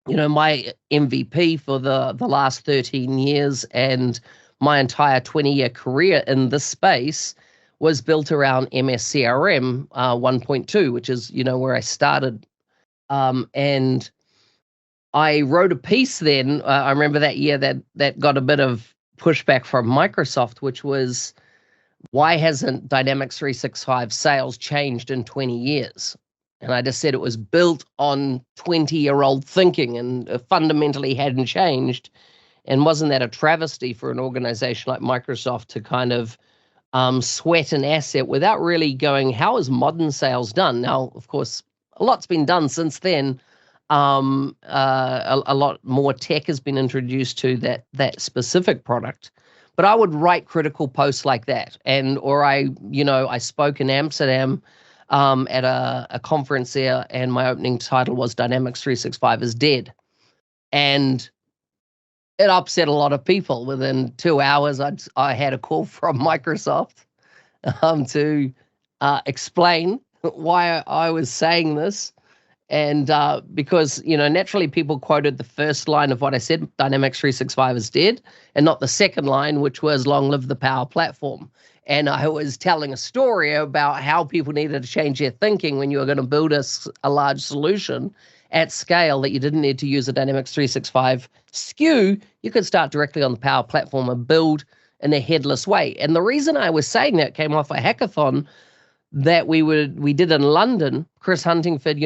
my MVP for the last 13 years and my entire 20-year career in this space was built around MSCRM 1.2, which is, where I started. And I wrote a piece then, I remember that year that got a bit of pushback from Microsoft, which was, why hasn't Dynamics 365 sales changed in 20 years? And I just said it was built on 20-year-old thinking and fundamentally hadn't changed. And wasn't that a travesty for an organization like Microsoft to kind of sweat an asset without really going, how is modern sales done? Now, of course, a lot's been done since then. A lot more tech has been introduced to that specific product. But I would write critical posts like that. Or I spoke in Amsterdam at a conference there, and my opening title was Dynamics 365 is Dead. And it upset a lot of people. Within 2 hours, I had a call from Microsoft to explain why I was saying this. And because, naturally people quoted the first line of what I said, Dynamics 365 is dead, and not the second line, which was long live the Power Platform. And I was telling a story about how people needed to change their thinking when you were going to build a large solution at scale, that you didn't need to use a Dynamics 365 SKU. You could start directly on the Power Platform and build in a headless way. And the reason I was saying that came off a hackathon that we did in London. Chris Huntingford,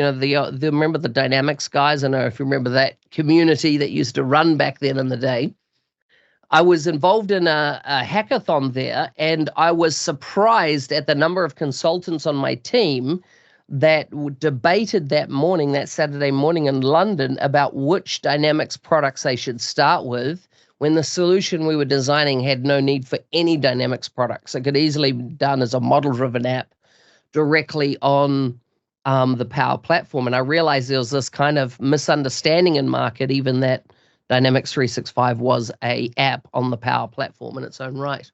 remember the Dynamics guys? I don't know if you remember that community that used to run back then in the day. I was involved in a hackathon there, and I was surprised at the number of consultants on my team that debated that Saturday morning in London, about which Dynamics products they should start with, when the solution we were designing had no need for any Dynamics products. It could easily be done as a model-driven app directly on the Power Platform. And I realized there was this kind of misunderstanding in market, even that Dynamics 365 was a app on the Power Platform in its own right.